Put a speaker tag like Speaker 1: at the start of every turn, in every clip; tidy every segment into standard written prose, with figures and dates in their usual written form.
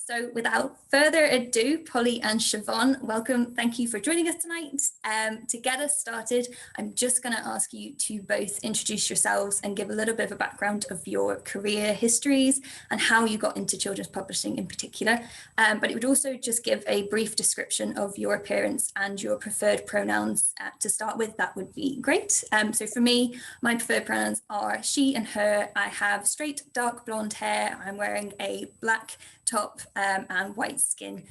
Speaker 1: So without further ado, Polly and Siobhán, welcome. Thank you for joining us tonight. To get us started, I'm just going to ask you to both introduce yourselves and give a little bit of a background of your career histories and how you got into children's publishing in particular. But it would also just give a brief description of your appearance and your preferred pronouns to start with. That would be great. So for me, my preferred pronouns are she and her. I have straight dark blonde hair. I'm wearing a black top and white skin.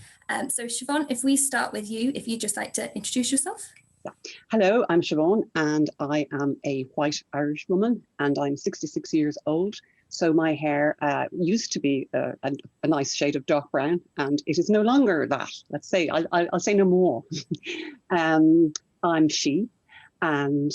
Speaker 1: So Siobhán, if we start with you, if you'd just like to introduce yourself.
Speaker 2: Yeah. Hello, I'm Siobhán and I am a white Irish woman and I'm 66 years old. So my hair used to be a nice shade of dark brown and it is no longer that. Let's say, I'll say no more. I'm she. And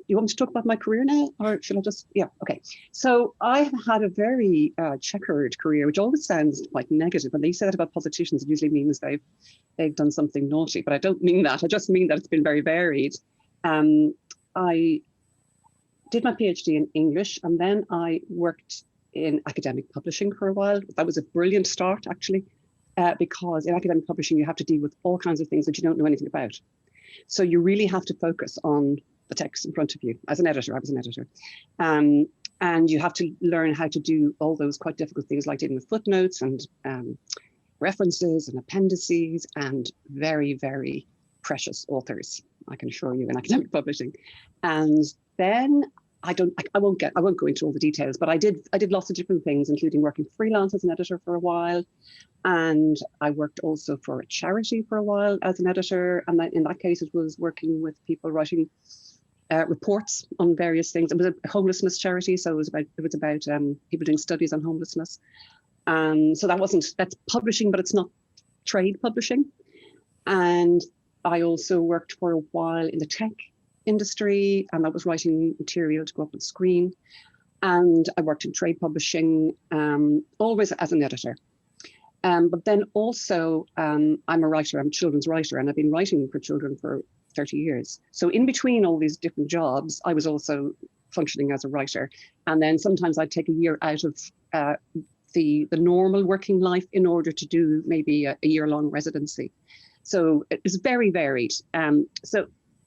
Speaker 2: you want me to talk about my career now, or should I just, yeah, okay. So I've had a very checkered career, which always sounds like negative. When they say that about politicians, it usually means they've done something naughty, but I don't mean that. I just mean that it's been very varied. I did my PhD in English, and then I worked in academic publishing for a while. That was a brilliant start, actually, because in academic publishing, you have to deal with all kinds of things that you don't know anything about. So you really have to focus on the text in front of you. As an editor, I was an editor. And you have to learn how to do all those quite difficult things like dealing with footnotes and references and appendices and very, very precious authors, I can assure you, in academic publishing. And then I won't go into all the details, but I did lots of different things, including working freelance as an editor for a while. And I worked also for a charity for a while as an editor. And in that case, it was working with people writing reports on various things. It was a homelessness charity. So it was about people doing studies on homelessness. So that's publishing, but it's not trade publishing. And I also worked for a while in the tech industry, and I was writing material to go up on screen. And I worked in trade publishing, always as an editor. But then also, I'm a writer, I'm a children's writer, and I've been writing for children for 30 years. So in between all these different jobs, I was also functioning as a writer. And then sometimes I'd take a year out of the normal working life in order to do maybe a year-long residency. So it was very varied. So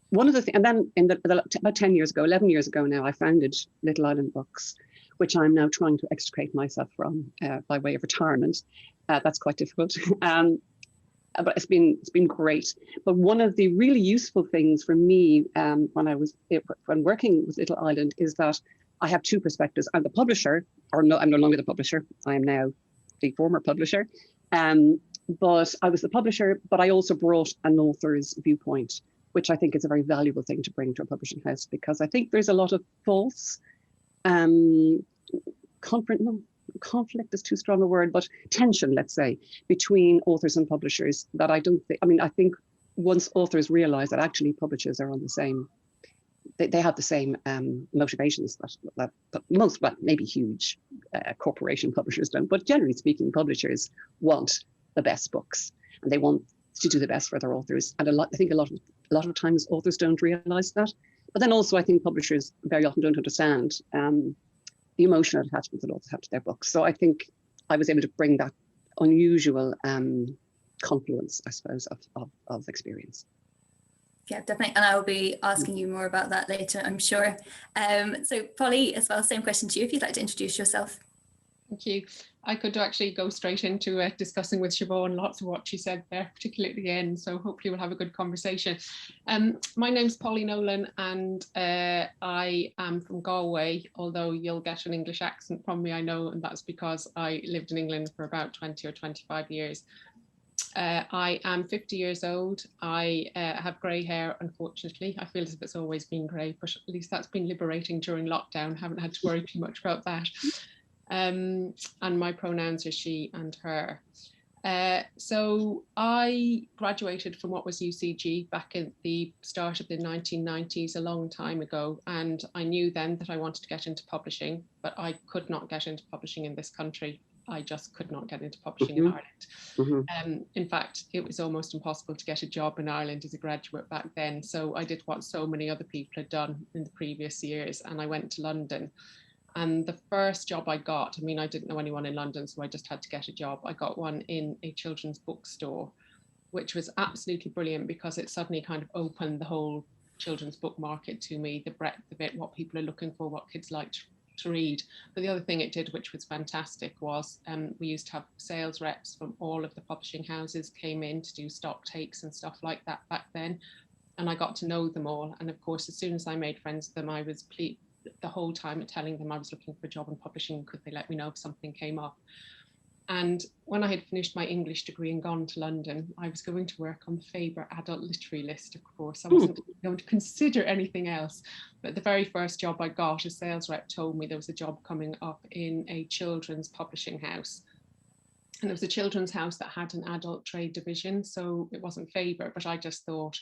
Speaker 2: one of the things, and then about 10 years ago, 11 years ago now, I founded Little Island Books, which I'm now trying to extricate myself from by way of retirement. That's quite difficult, but it's been great. But one of the really useful things for me when working with Little Island is that I have two perspectives. I'm the publisher, I'm no longer the publisher. I am now the former publisher. But I was the publisher, but I also brought an author's viewpoint, which I think is a very valuable thing to bring to a publishing house, because I think there's a lot of false conflict is too strong a word, but tension, let's say, between authors and publishers that I don't think, I think once authors realize that actually publishers are on the same, they have the same motivations that most, well, maybe huge corporation publishers don't, but generally speaking, publishers want the best books and they want to do the best for their authors. And I think a lot of times authors don't realize that. But then also I think publishers very often don't understand the emotional attachment that authors have to their books. So I think I was able to bring that unusual confluence, I suppose, of experience.
Speaker 1: Yeah, definitely. And I will be asking you more about that later, I'm sure. So Polly, as well, same question to you, if you'd like to introduce yourself.
Speaker 3: Thank you. I could actually go straight into discussing with Siobhán lots of what she said there, particularly at the end. So hopefully we'll have a good conversation. My name's Polly Nolan and I am from Galway, although you'll get an English accent from me, I know, and that's because I lived in England for about 20 or 25 years. I am 50 years old. I have grey hair, unfortunately. I feel as if it's always been grey, but at least that's been liberating during lockdown. Haven't had to worry too much about that. And my pronouns are she and her. So I graduated from what was UCG back in the start of the 1990s, a long time ago. And I knew then that I wanted to get into publishing, but I could not get into publishing in this country. I just could not get into publishing in Ireland. In fact, it was almost impossible to get a job in Ireland as a graduate back then. So I did what so many other people had done in the previous years, and I went to London. And the first job I got, I mean, I didn't know anyone in London, so I just had to get a job. I got one in a children's bookstore, which was absolutely brilliant because it suddenly kind of opened the whole children's book market to me, the breadth of it, what people are looking for, what kids like to read. But the other thing it did, which was fantastic, was we used to have sales reps from all of the publishing houses came in to do stock takes and stuff like that back then. And I got to know them all. And of course, as soon as I made friends with them, I was the whole time telling them I was looking for a job in publishing. Could they let me know if something came up? And when I had finished my English degree and gone to London, I was going to work on the Faber adult literary list, of course. I wasn't going to consider anything else. But the very first job I got, a sales rep told me there was a job coming up in a children's publishing house. And it was a children's house that had an adult trade division. So it wasn't Faber, but I just thought,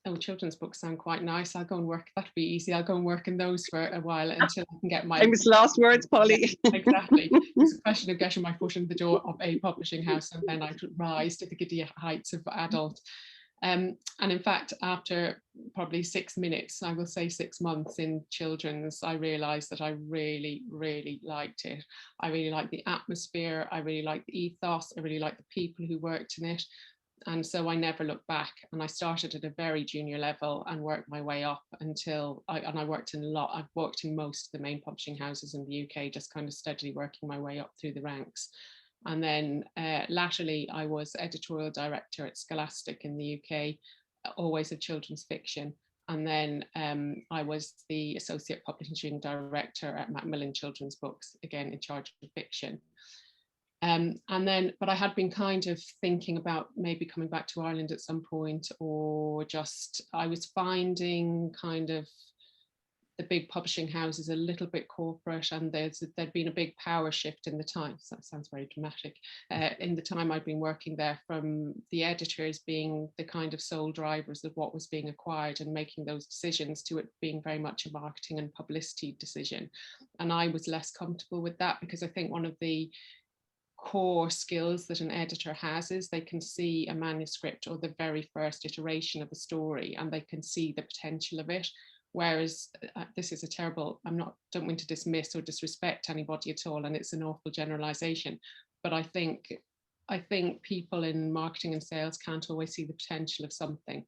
Speaker 3: oh, children's books sound quite nice. I'll go and work. That'd be easy. I'll go and work in those for a while until I can get my
Speaker 2: famous last words, Polly.
Speaker 3: Yeah, exactly. It's a question of getting my foot in the door of a publishing house, and then I could rise to the giddy heights of adult. And in fact, after probably 6 minutes, I will say 6 months in children's, I realized that I really, really liked it. I really liked the atmosphere. I really liked the ethos. I really liked the people who worked in it. And so I never looked back, and I started at a very junior level and worked my way up until I worked in a lot. I've worked in most of the main publishing houses in the UK, just kind of steadily working my way up through the ranks. And then latterly, I was editorial director at Scholastic in the UK, always of children's fiction. And then I was the associate publishing director at Macmillan Children's Books, again in charge of fiction. But I had been kind of thinking about maybe coming back to Ireland at some point, or just, I was finding kind of the big publishing houses a little bit corporate, and there'd been a big power shift in the time. So that sounds very dramatic. In the time I'd been working there, from the editors being the kind of sole drivers of what was being acquired and making those decisions, to it being very much a marketing and publicity decision. And I was less comfortable with that, because I think one of the core skills that an editor has is they can see a manuscript or the very first iteration of a story, and they can see the potential of it. Whereas this is a terrible, don't mean to dismiss or disrespect anybody at all, and it's an awful generalization, but I think people in marketing and sales can't always see the potential of something.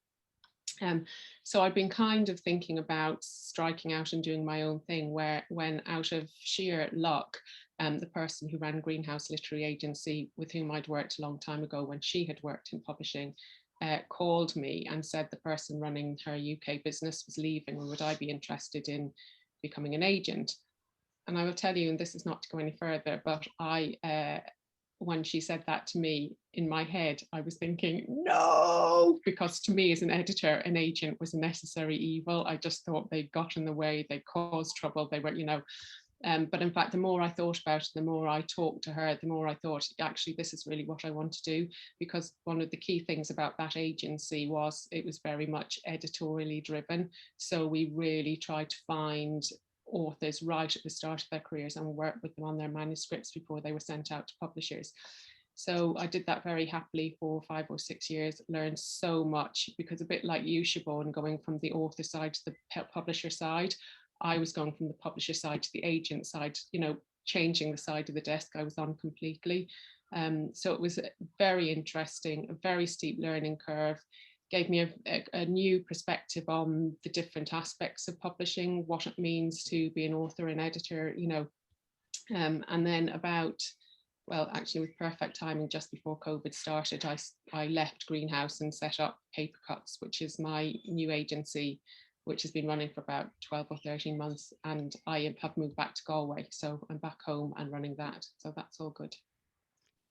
Speaker 3: So I've been kind of thinking about striking out and doing my own thing, when out of sheer luck, the person who ran Greenhouse Literary Agency, with whom I'd worked a long time ago when she had worked in publishing, called me and said the person running her UK business was leaving, and would I be interested in becoming an agent? And I will tell you, and this is not to go any further, but when she said that to me, in my head, I was thinking, no, because to me as an editor, an agent was a necessary evil. I just thought they got in the way, they caused trouble, they were, but in fact, the more I thought about it, the more I talked to her, the more I thought, actually, this is really what I want to do. Because one of the key things about that agency was it was very much editorially driven. So we really tried to find authors right at the start of their careers and work with them on their manuscripts before they were sent out to publishers. So I did that very happily for 5 or 6 years, learned so much, because a bit like you, Siobhán, going from the author side to the publisher side, I was going from the publisher side to the agent side, changing the side of the desk I was on completely. So it was very interesting, a very steep learning curve, gave me a new perspective on the different aspects of publishing, what it means to be an author and editor, and then actually with perfect timing, just before COVID started, I left Greenhouse and set up PaperCuts, which is my new agency, which has been running for about 12 or 13 months. And I have moved back to Galway. So I'm back home and running that. So that's all good.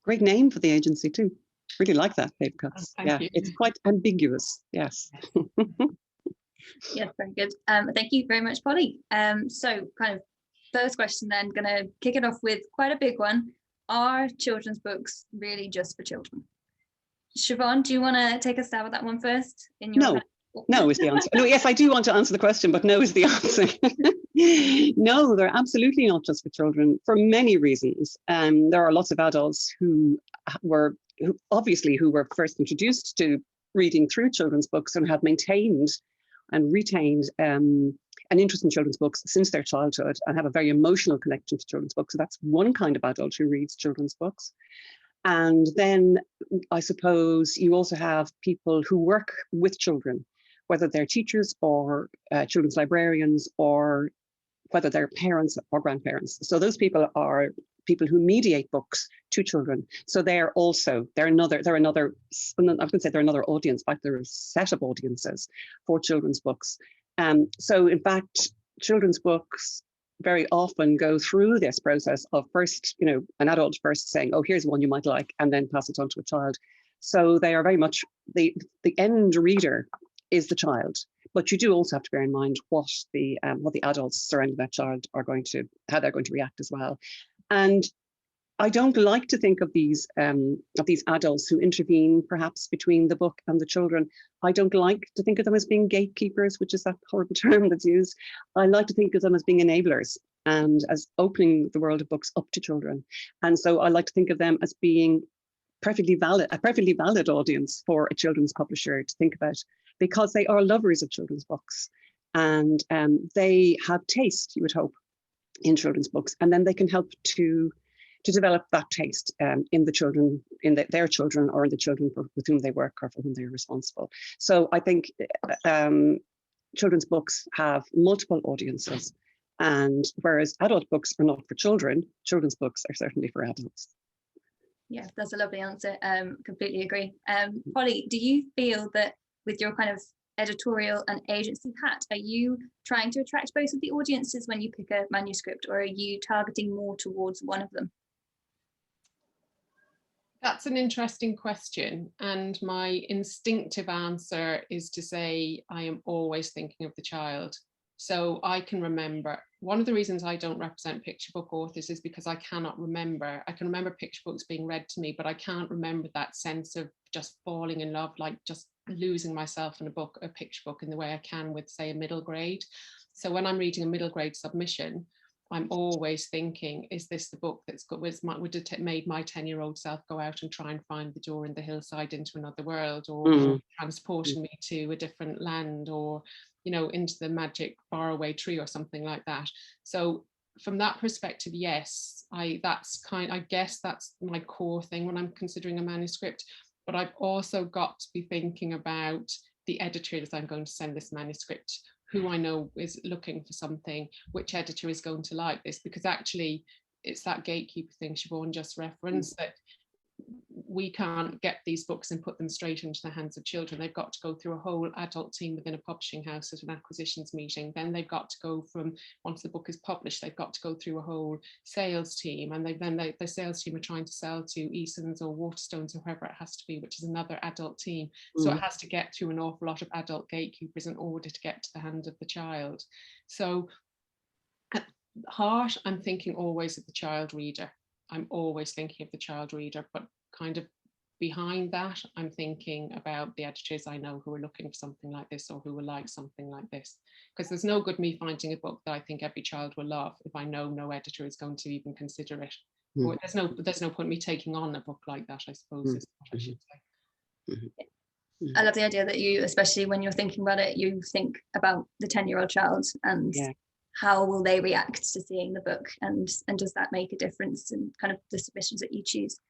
Speaker 2: Great name for the agency too. Really like that, PaperCuts.
Speaker 3: Thank you.
Speaker 2: It's quite ambiguous. Yes.
Speaker 1: Yes, very good. Thank you very much, Polly. So kind of first question then, going to kick it off with quite a big one. Are children's books really just for children? Siobhán, do you want to take a stab at that one first?
Speaker 2: No is the answer. No, yes, I do want to answer the question, but no is the answer. No, they're absolutely not just for children, for many reasons. There are lots of adults who were first introduced to reading through children's books and have maintained and retained an interest in children's books since their childhood and have a very emotional connection to children's books. So that's one kind of adult who reads children's books. And then I suppose you also have people who work with children, whether they're teachers or children's librarians, or whether they're parents or grandparents. So those people are people who mediate books to children. So they're another audience, in fact, they're a set of audiences for children's books. So in fact, children's books very often go through this process of first, an adult first saying, oh, here's one you might like, and then pass it on to a child. So they are very much, the end reader is the child. But you do also have to bear in mind what the adults surrounding that child how they're going to react as well. And I don't like to think of these adults who intervene perhaps between the book and the children. I don't like to think of them as being gatekeepers, which is that horrible term that's used. I like to think of them as being enablers and as opening the world of books up to children. And so I like to think of them as being a perfectly valid audience for a children's publisher to think about, because they are lovers of children's books, and they have taste, you would hope, in children's books, and then they can help to develop that taste in the children, their children, or in the children with whom they work or for whom they're responsible. So I think children's books have multiple audiences, and whereas adult books are not for children, children's books are certainly for adults.
Speaker 1: Yeah, that's a lovely answer. Completely agree. Polly, do you feel that with your kind of editorial and agency hat, are you trying to attract both of the audiences when you pick a manuscript, or are you targeting more towards one of them?
Speaker 3: That's an interesting question, and my instinctive answer is to say I am always thinking of the child. So I can remember, one of the reasons I don't represent picture book authors is because I cannot remember. I can remember picture books being read to me, but I can't remember that sense of just falling in love, like just losing myself in a picture book in the way I can with, say, a middle grade. So when I'm reading a middle grade submission, I'm always thinking, is this the book that's got, would have made my 10-year-old self go out and try and find the door in the hillside into another world, or transporting me to a different land, or, into the magic faraway tree or something like that. So from that perspective, yes, I guess that's my core thing when I'm considering a manuscript. But I've also got to be thinking about the editors I'm going to send this manuscript, who I know is looking for something, which editor is going to like this, because actually it's that gatekeeper thing Siobhán just referenced, that we can't get these books and put them straight into the hands of children. They've got to go through a whole adult team within a publishing house at an acquisitions meeting. Then they've got to go from, once the book is published, they've got to go through a whole sales team, and the sales team are trying to sell to Easons or Waterstones or whoever it has to be, which is another adult team. So it has to get through an awful lot of adult gatekeepers in order to get to the hand of the child. So at heart, I'm thinking always of the child reader. I'm always thinking of the child reader, but kind of behind that, I'm thinking about the editors I know who are looking for something like this, or who will like something like this. Because there's no good me finding a book that I think every child will love if I know no editor is going to even consider it. Or there's no point me taking on a book like that, I suppose, is what I should say.
Speaker 1: I love the idea that you, especially when you're thinking about it, you think about the 10-year-old child and how will they react to seeing the book, and does that make a difference in kind of the submissions that you choose?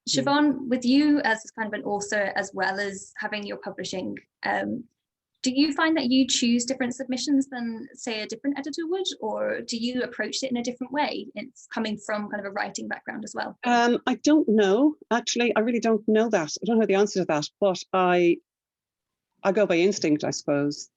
Speaker 1: Siobhán, with you as kind of an author, as well as having your publishing, do you find that you choose different submissions than, say, a different editor would, or do you approach it in a different way? It's coming from kind of a writing background as well.
Speaker 2: I don't know, actually. I really don't know that. I don't know the answer to that, but I go by instinct, I suppose.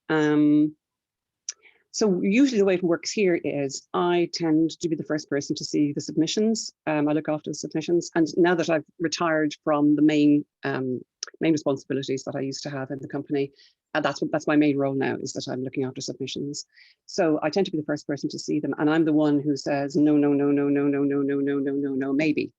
Speaker 2: So usually the way it works here is I tend to be the first person to see the submissions. I look after the submissions, and now that I've retired from the main responsibilities that I used to have in the company, and that's my main role now, is that I'm looking after submissions. So I tend to be the first person to see them, and I'm the one who says no, no, no, no, no, no, no, no, no, no, no, no, maybe.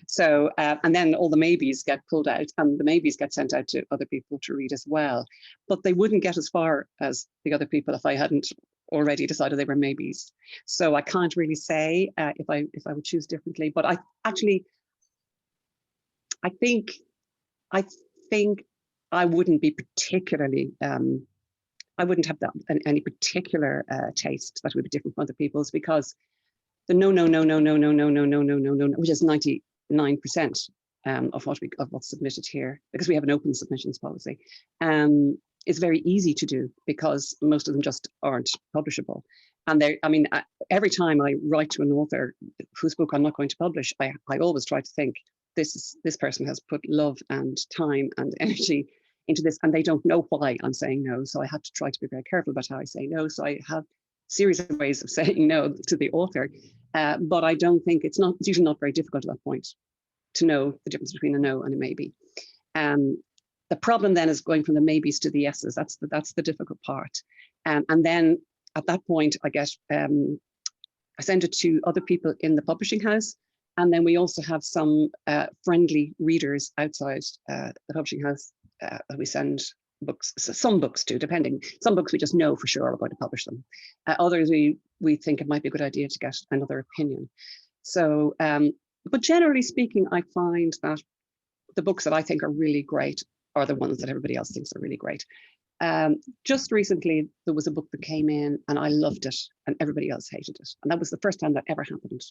Speaker 2: So and then all the maybes get pulled out, and the maybes get sent out to other people to read as well. But they wouldn't get as far as the other people if I hadn't already decided they were maybes. So I can't really say if I would choose differently. But I think I wouldn't be particularly I wouldn't have that any particular taste that would be different from other people's, because the no, which is 99% of what's submitted here, because we have an open submissions policy, is very easy to do because most of them just aren't publishable. And every time I write to an author whose book I'm not going to publish, I always try to think, this person has put love and time and energy into this, and they don't know why I'm saying no. So I have to try to be very careful about how I say no. So I have a series of ways of saying no to the author, but I don't think it's usually not very difficult at that point to know the difference between a no and a maybe. The problem then is going from the maybes to the yeses. That's the difficult part. And then at that point, I send it to other people in the publishing house. And then we also have some friendly readers outside the publishing house that we send books, some books to, depending. Some books we just know for sure we're going to publish them. Others we think it might be a good idea to get another opinion. So, but generally speaking, I find that the books that I think are really great are the ones that everybody else thinks are really great. Just recently, there was a book that came in and I loved it and everybody else hated it. And that was the first time that ever happened.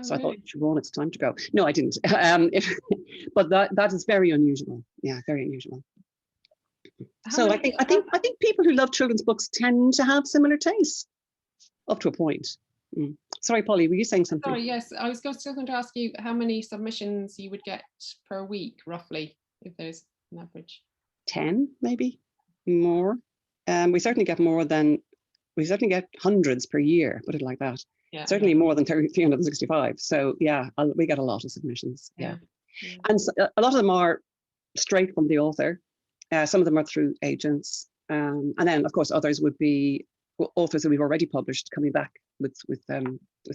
Speaker 2: So really? I thought, Siobhán, it's time to go. No, I didn't. But that is very unusual. Yeah, very unusual. So I think people who love children's books tend to have similar tastes up to a point. Sorry, Polly, were you saying something?
Speaker 3: Sorry, yes. I was still going to ask you how many submissions you would get per week, roughly, if there's an average.
Speaker 2: 10, maybe more. We certainly get hundreds per year, put it like that. Yeah, certainly more than 365. So yeah, we get a lot of submissions. Yeah. And so, a lot of them are straight from the author. Some of them are through agents. And then of course others would be authors that we've already published coming back with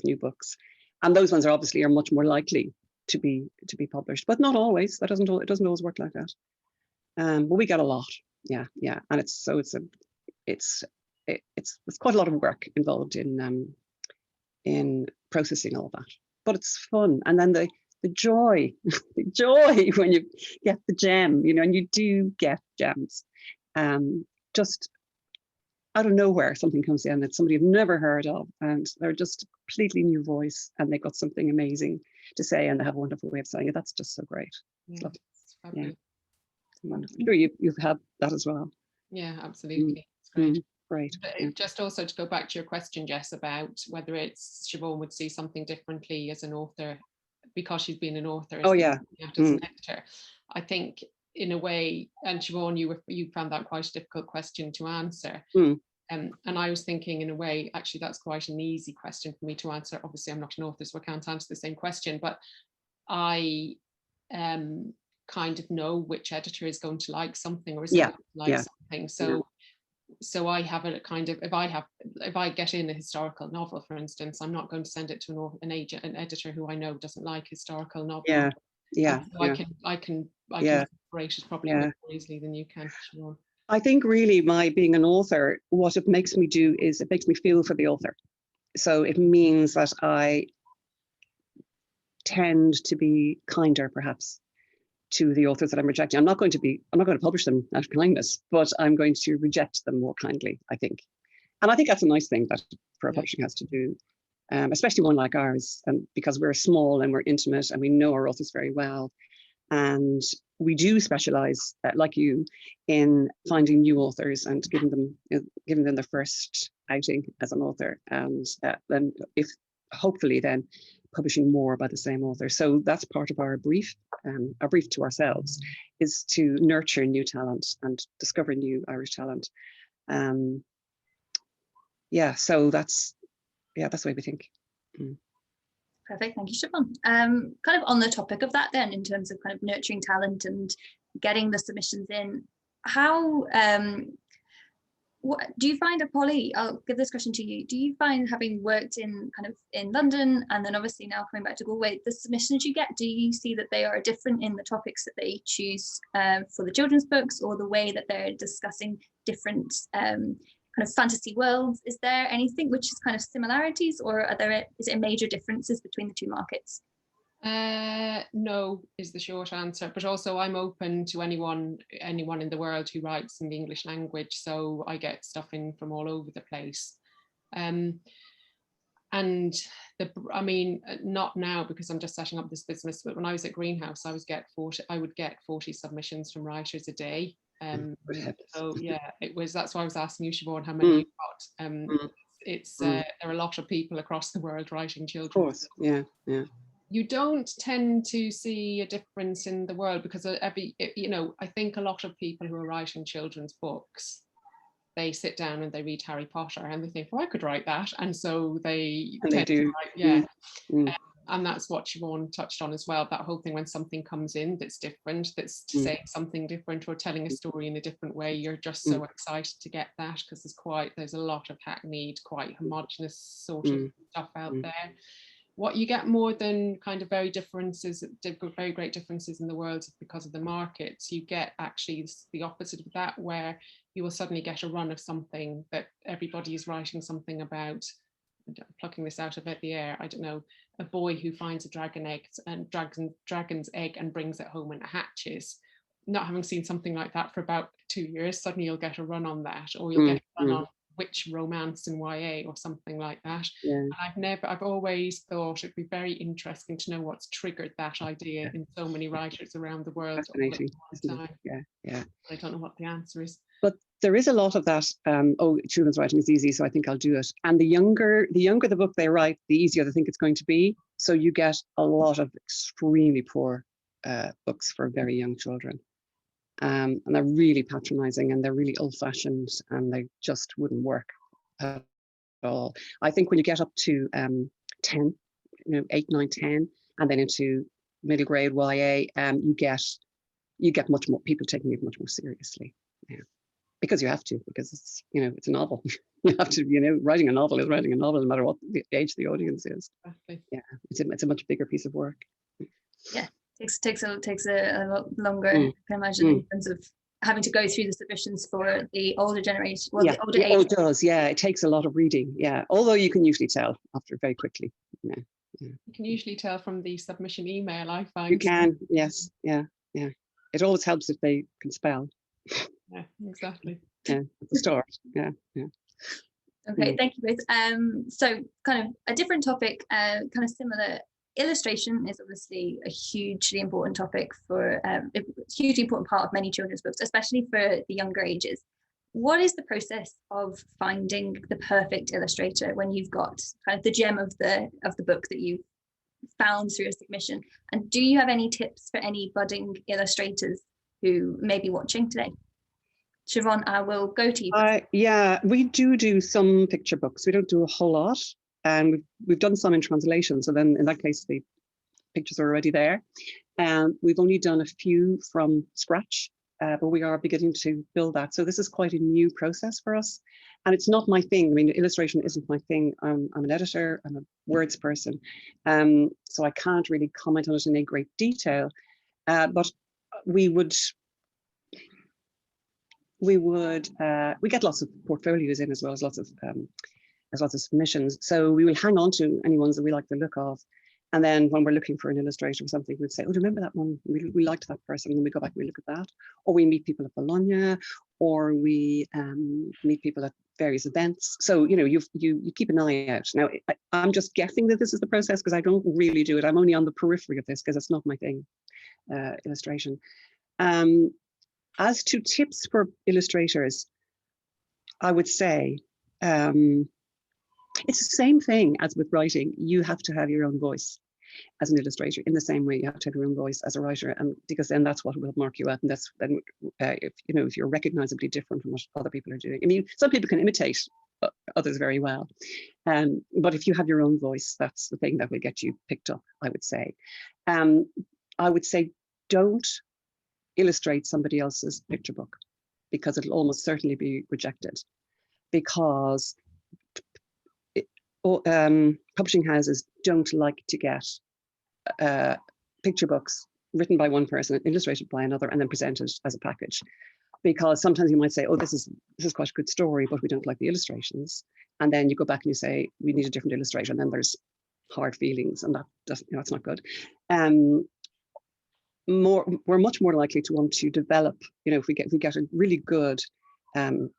Speaker 2: new books. And those ones are much more likely to be published, but not always. It doesn't always work like that. But we get a lot. Yeah. And it's quite a lot of work involved in processing all that, but it's fun. And then the joy, the joy when you get the gem, and you do get gems. Just out of nowhere, something comes in that somebody you've never heard of, and they're just a completely new voice, and they've got something amazing to say, and they have a wonderful way of saying it. That's just so great. It's lovely. Yeah. Wonderful. I'm sure you've had that as well.
Speaker 3: Yeah, absolutely. It's great.
Speaker 2: Right.
Speaker 3: Just also to go back to your question, Jess, about whether Siobhán would see something differently as an author because she's been an author. As an editor. I think in a way, and Siobhán, you found that quite a difficult question to answer. And I was thinking in a way, actually, that's quite an easy question for me to answer. Obviously, I'm not an author, so I can't answer the same question, but I kind of know which editor is going to like something or isn't going to like something. So I have a kind of, if I get in a historical novel, for instance, I'm not going to send it to an editor who I know doesn't like historical novels. So I can separate it probably more easily than you can, Siobhán.
Speaker 2: I think really my being an author, what it makes me do is it makes me feel for the author. So it means that I tend to be kinder, perhaps, to the authors that I'm rejecting. I'm not going to publish them out of kindness, but I'm going to reject them more kindly, I think. And I think that's a nice thing that for a publishing house to do, especially one like ours, and because we're small and we're intimate and we know our authors very well. And we do specialise, like you, in finding new authors and giving them their first outing as an author, and then hopefully publishing more by the same author. So that's part of our brief. Our brief to ourselves is to nurture new talent and discover new Irish talent. So that's the way we think.
Speaker 1: Perfect, thank you, Siobhán. Kind of on the topic of that then, in terms of kind of nurturing talent and getting the submissions in, how what do you find, Polly, I'll give this question to you, do you find, having worked in London and then obviously now coming back to Galway, the submissions you get, do you see that they are different in the topics that they choose for the children's books, or the way that they're discussing different kind of fantasy worlds? Is there anything which is kind of similarities, or is there major differences between the two markets?
Speaker 3: No is the short answer, but also I'm open to anyone in the world who writes in the English language, so I get stuff in from all over the place. And I mean, not now because I'm just setting up this business, but when I was at Greenhouse, I would get 40 submissions from writers a day. So yeah, that's why I was asking you, Siobhán, how many you got. There are a lot of people across the world writing children.
Speaker 2: Of course, yeah.
Speaker 3: You don't tend to see a difference in the world because I think a lot of people who are writing children's books, they sit down and they read Harry Potter and they think, oh, I could write that. And so they
Speaker 2: do.
Speaker 3: And that's what Siobhán touched on as well, that whole thing when something comes in that's different, that's saying something different or telling a story in a different way, you're just so excited to get that because there's a lot of hackneyed, quite homogenous sort of stuff out there. What you get more than kind of very great differences in the world because of the markets, you get actually the opposite of that, where you will suddenly get a run of something that everybody is writing something about. Plucking this out of the air, I don't know, a boy who finds a dragon's egg and brings it home and it hatches. Not having seen something like that for about 2 years, suddenly you'll get a run on that, or you'll get a run on witch romance in YA or something like that. And I've always thought it'd be very interesting to know what's triggered that idea in so many writers around the world.
Speaker 2: Fascinating.
Speaker 3: Yeah. I don't know what the answer is.
Speaker 2: But there is a lot of that, children's writing is easy, so I think I'll do it. And the younger the book they write, the easier they think it's going to be. So you get a lot of extremely poor books for very young children. And they're really patronizing and they're really old-fashioned and they just wouldn't work at all. I think when you get up to 10, 8, 9, 10, and then into middle grade YA, you get much more people taking it much more seriously. Yeah. Because you have to, because it's a novel. You have to, writing a novel is writing a novel, no matter what the age the audience is.
Speaker 3: Exactly.
Speaker 2: Yeah, it's a much bigger piece of work.
Speaker 1: Yeah, takes a lot longer, I can imagine, in terms of having to go through the submissions for the older generation. Well, the older age.
Speaker 2: Oh, it does. Yeah, it takes a lot of reading. Yeah, although you can usually tell after very quickly. Yeah.
Speaker 3: You can usually tell from the submission email, I find.
Speaker 2: You can, yes, yeah. It always helps if they can spell.
Speaker 3: Yeah, exactly.
Speaker 2: Yeah, at the start. Yeah.
Speaker 1: Okay, thank you both. So kind of a different topic, kind of similar. Illustration is obviously a hugely important topic for a hugely important part of many children's books, especially for the younger ages. What is the process of finding the perfect illustrator when you've got kind of the gem of the book that you found through a submission? And do you have any tips for any budding illustrators who may be watching today? Siobhán, I will go to you.
Speaker 2: Yeah, we do some picture books. We don't do a whole lot. And we've done some in translation. So then in that case, the pictures are already there. And we've only done a few from scratch, but we are beginning to build that. So this is quite a new process for us. And it's not my thing. I mean, illustration isn't my thing. I'm an editor, I'm a words person. So I can't really comment on it in a great detail. But we get lots of portfolios in as well as lots of submissions. So we will hang on to any ones that we like the look of. And then when we're looking for an illustrator or something, we'd say, oh, do you remember that one? We liked that person. And then we go back and we look at that. Or we meet people at Bologna, or we meet people at various events. So, you keep an eye out. Now, I'm just guessing that this is the process because I don't really do it. I'm only on the periphery of this because it's not my thing, illustration. As to tips for illustrators, I would say, it's the same thing as with writing. You have to have your own voice as an illustrator in the same way you have to have your own voice as a writer, and because then that's what will mark you out, and that's then if you're recognizably different from what other people are doing. I mean, some people can imitate others very well, but if you have your own voice, that's the thing that will get you picked up, I would say. I would say don't illustrate somebody else's picture book because it'll almost certainly be rejected, because publishing houses don't like to get picture books written by one person and illustrated by another and then presented as a package, because sometimes you might say, oh, this is quite a good story, but we don't like the illustrations, and then you go back and you say we need a different illustrator, and then there's hard feelings, and that doesn't, it's not good. We're much more likely to want to develop, if we get a really good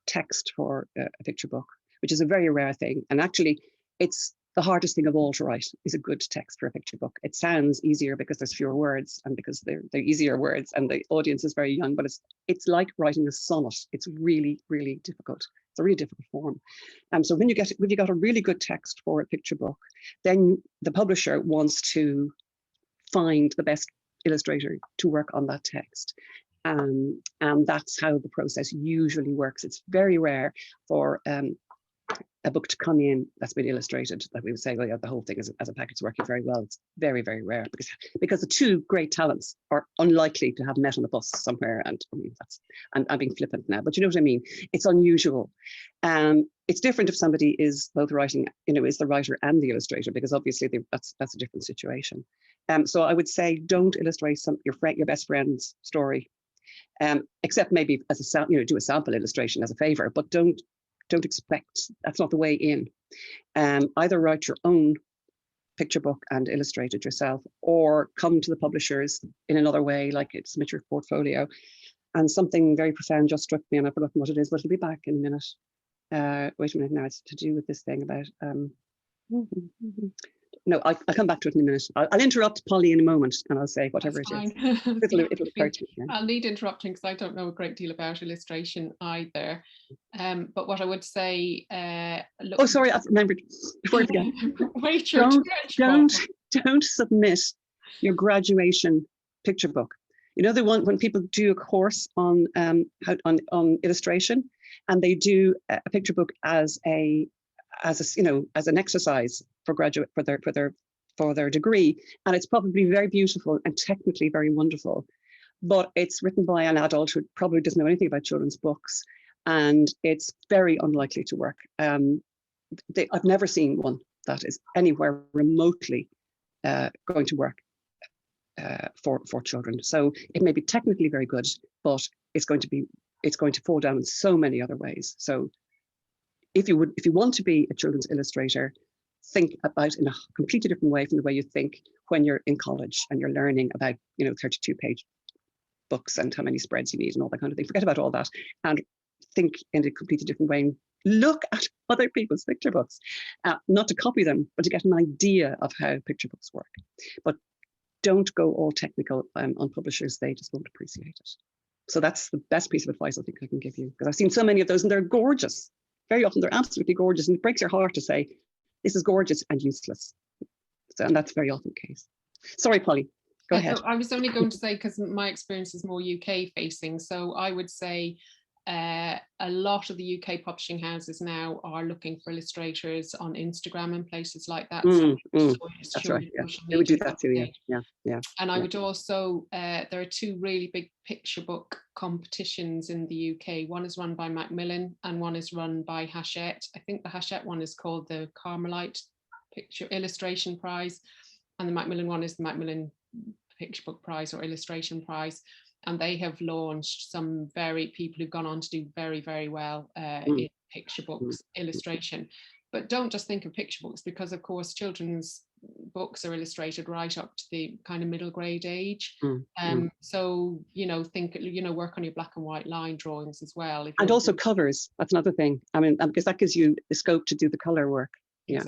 Speaker 2: text for a picture book, which is a very rare thing. And actually, it's the hardest thing of all to write, is a good text for a picture book. It sounds easier because there's fewer words and because they're easier words and the audience is very young, but it's like writing a sonnet. It's really, really difficult. It's a really difficult form. So when you got a really good text for a picture book, then the publisher wants to find the best illustrator to work on that text. And that's how the process usually works. It's very rare for a book to come in that's been illustrated that we would say, well, yeah, the whole thing as a package is working very well. It's very, very rare because the two great talents are unlikely to have met on the bus somewhere. And I mean, I'm being flippant now, but you know what I mean? It's unusual. It's different if somebody is both writing, is the writer and the illustrator, because obviously that's a different situation. So I would say don't illustrate your best friend's story, except maybe as a do a sample illustration as a favor, but don't expect, that's not the way in. Either write your own picture book and illustrate it yourself, or come to the publishers in another way, like submit your portfolio. And something very profound just struck me, and I've forgotten what it is, but it'll be back in a minute. Wait a minute now, it's to do with this thing about no, I'll come back to it in a minute. I'll interrupt Polly in a moment and I'll say whatever it is. It'll occur to me. Yeah.
Speaker 3: I'll need interrupting because I don't know a great deal about illustration either. But what I would say...
Speaker 2: oh, sorry, I've remembered. Before I forget.
Speaker 3: Wait,
Speaker 2: don't submit your graduation picture book. The one when people do a course on illustration, and they do a picture book as an exercise for their degree, and it's probably very beautiful and technically very wonderful, but it's written by an adult who probably doesn't know anything about children's books, and it's very unlikely to work. I've never seen one that is anywhere remotely going to work for children. So it may be technically very good, but it's going to fall down in so many other ways. So if you want to be a children's illustrator, think about in a completely different way from the way you think when you're in college and you're learning about 32-page books and how many spreads you need and all that kind of thing. Forget about all that and think in a completely different way. Look at other people's picture books, not to copy them, but to get an idea of how picture books work. But don't go all technical on publishers; they just won't appreciate it. So that's the best piece of advice I think I can give you, because I've seen so many of those and they're gorgeous. Very often they're absolutely gorgeous, and it breaks your heart to say, this is gorgeous and useless. So, and that's very often the case. Sorry, Polly, go ahead.
Speaker 3: I was only going to say, because my experience is more UK facing, so I would say a lot of the UK publishing houses now are looking for illustrators on Instagram and places like that.
Speaker 2: That's right. Yeah. They would do that too. Yeah.
Speaker 3: And I would also, there are two really big picture book competitions in the UK. One is run by Macmillan and one is run by Hachette. I think the Hachette one is called the Carmelite Picture Illustration Prize, and the Macmillan one is the Macmillan Picture Book Prize or Illustration Prize. And they have launched some people who've gone on to do very, very well in picture books, illustration. But don't just think of picture books, because of course children's books are illustrated right up to the kind of middle grade age. So, think, work on your black and white line drawings as well.
Speaker 2: And also covers, that's another thing. I mean, because that gives you the scope to do the color work. Yeah.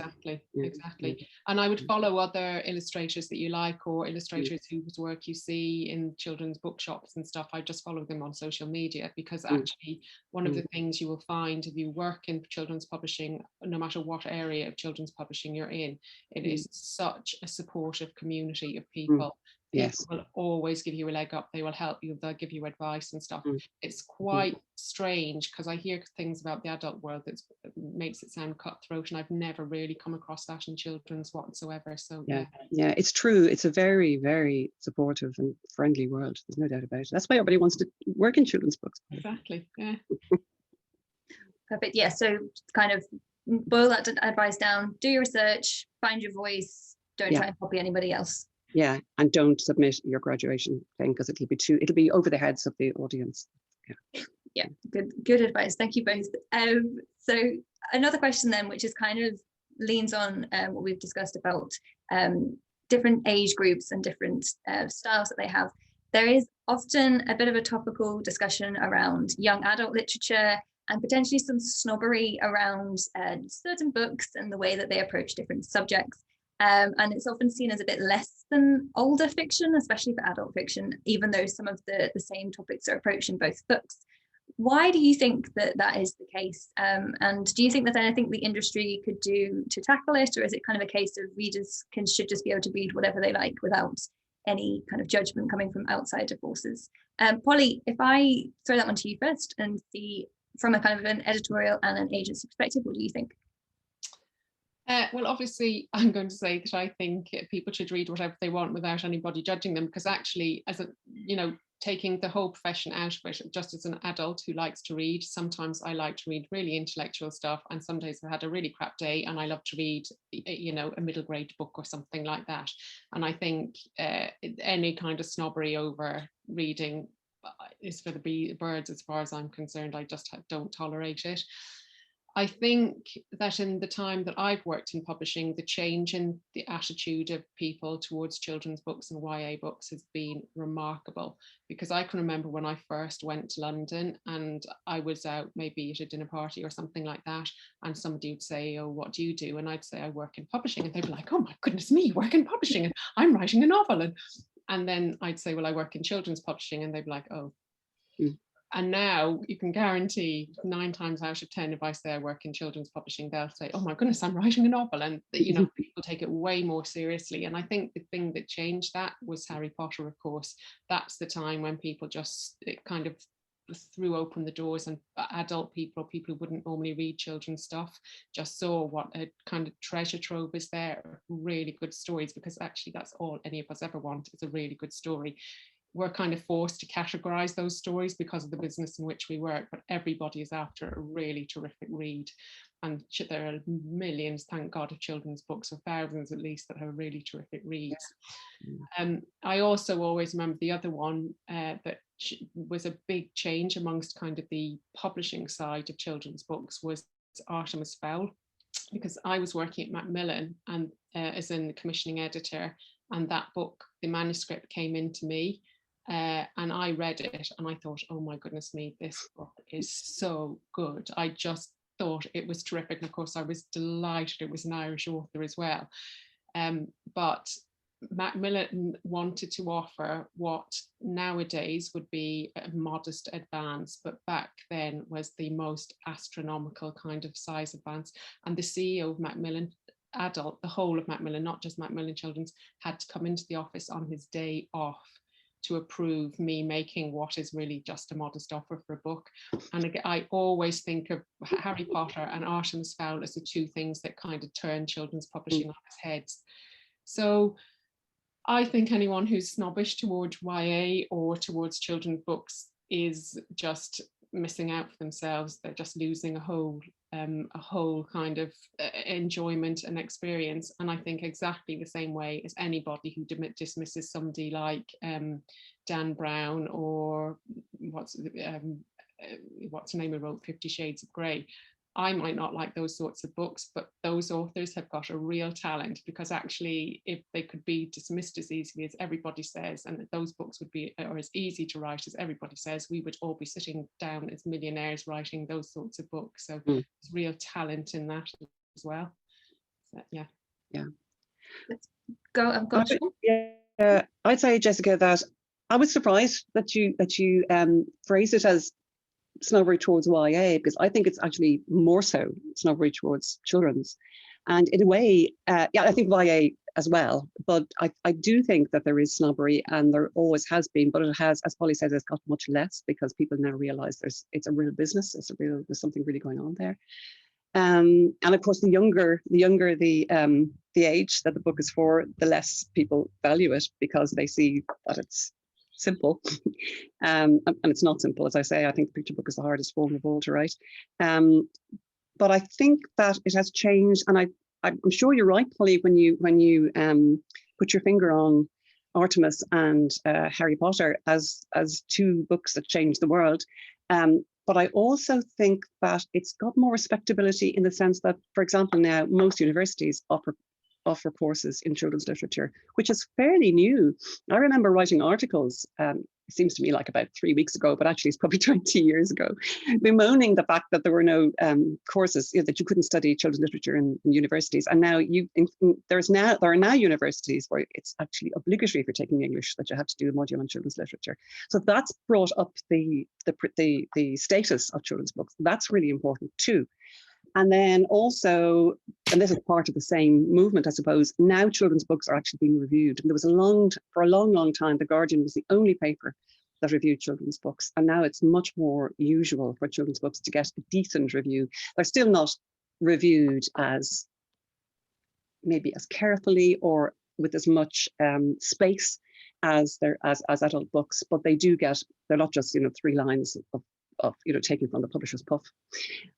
Speaker 3: Exactly. And I would follow other illustrators that you like, or illustrators whose work you see in children's bookshops and stuff. I just follow them on social media, because actually one of the things you will find if you work in children's publishing, no matter what area of children's publishing you're in, it is such a supportive community of people. People will always give you a leg up. They will help you. They'll give you advice and stuff. It's quite strange, because I hear things about the adult world that makes it sound cutthroat, and I've never really come across that in children's whatsoever. So yeah,
Speaker 2: it's true. It's a very, very supportive and friendly world. There's no doubt about it. That's why everybody wants to work in children's books.
Speaker 3: Exactly. Yeah.
Speaker 1: Perfect. Yeah. So kind of boil that advice down. Do your research. Find your voice. Don't try and copy anybody else.
Speaker 2: Yeah, and don't submit your graduation thing, because it'll be over the heads of the audience.
Speaker 1: Yeah, good advice. Thank you both. So another question then, which is kind of leans on what we've discussed about different age groups and different styles that they have. There is often a bit of a topical discussion around young adult literature and potentially some snobbery around certain books and the way that they approach different subjects. And it's often seen as a bit less than older fiction, especially for adult fiction, even though some of the same topics are approached in both books. Why do you think that that is the case? And do you think that anything the industry could do to tackle it? Or is it kind of a case of readers should just be able to read whatever they like without any kind of judgment coming from outside forces? Polly, if I throw that one to you first and see from a kind of an editorial and an agency perspective, what do you think?
Speaker 3: Well, obviously, I'm going to say that I think people should read whatever they want without anybody judging them, because actually, as a, you know, taking the whole profession out of it, just as an adult who likes to read, sometimes I like to read really intellectual stuff, and some days I've had a really crap day and I love to read, you know, a middle grade book or something like that. And I think any kind of snobbery over reading is for the birds as far as I'm concerned. I just don't tolerate it. I think that in the time that I've worked in publishing, the change in the attitude of people towards children's books and YA books has been remarkable, because I can remember when I first went to London and I was out maybe at a dinner party or something like that, and somebody would say, oh, what do you do? And I'd say I work in publishing, and they'd be like, oh my goodness me, you work in publishing, and I'm writing a novel. And then I'd say, well, I work in children's publishing, and they'd be like, oh. And now you can guarantee 9 times out of 10, if I say I work in children's publishing, they'll say, oh my goodness, I'm writing a novel. And, you know, people take it way more seriously. And I think the thing that changed that was Harry Potter, of course. That's the time when people just, it kind of threw open the doors, and adult people, people who wouldn't normally read children's stuff, just saw what a kind of treasure trove is there, really good stories, because actually that's all any of us ever want, is a really good story. We're kind of forced to categorize those stories because of the business in which we work, but everybody is after a really terrific read. And there are millions, thank God, of children's books, or thousands at least, that are really terrific reads. I also always remember the other one that was a big change amongst kind of the publishing side of children's books was Artemis Fowl, because I was working at Macmillan and as in the commissioning editor, and that book, the manuscript, came into me. And I read it and I thought, oh my goodness me, this book is so good. I just thought it was terrific. And of course, I was delighted it was an Irish author as well. But Macmillan wanted to offer what nowadays would be a modest advance, but back then was the most astronomical kind of size advance. And the CEO of Macmillan Adult, the whole of Macmillan, not just Macmillan Children's, had to come into the office on his day off to approve me making what is really just a modest offer for a book. And again, I always think of Harry Potter and Artemis Fowl as the two things that kind of turn children's publishing on its heads. So I think anyone who's snobbish towards YA or towards children's books is just missing out for themselves. They're just losing a whole kind of enjoyment and experience. And I think exactly the same way as anybody who dismisses somebody like Dan Brown, or what's her name, who wrote 50 Shades of Grey. I might not like those sorts of books, but those authors have got a real talent, because actually if they could be dismissed as easily as everybody says, and those books would be, or as easy to write as everybody says, we would all be sitting down as millionaires writing those sorts of books. So there's real talent in that as well. So, yeah.
Speaker 1: Let's go. I've got
Speaker 2: I'd say, Jessica, that I was surprised that you phrased it as snobbery towards YA, because I think it's actually more so snobbery towards children's. And in a way, I think YA as well, but I do think that there is snobbery, and there always has been, but it has, as Polly says, it's got much less, because people now realize it's a real business, there's something really going on there. And of course, the younger the age that the book is for, the less people value it, because they see that it's simple. And it's not simple, as I say. I think the picture book is the hardest form of all to write. But I think that it has changed, and I'm sure you're right, Polly, when you put your finger on Artemis and Harry Potter as two books that changed the world. But but I also think that it's got more respectability in the sense that, for example, now most universities offer courses in children's literature, which is fairly new. I remember writing articles, it seems to me like about 3 weeks ago, but actually it's probably 20 years ago, bemoaning the fact that there were no courses, that you couldn't study children's literature in universities. And now there are now universities where it's actually obligatory for taking English that you have to do a module on children's literature. So that's brought up the status of children's books. That's really important too. And then also, and this is part of the same movement, I suppose, now children's books are actually being reviewed. And there was for a long time, The Guardian was the only paper that reviewed children's books. And now it's much more usual for children's books to get a decent review. They're still not reviewed as maybe as carefully or with as much space as adult books, but they do get, they're not just, 3 lines of taken from the publisher's puff,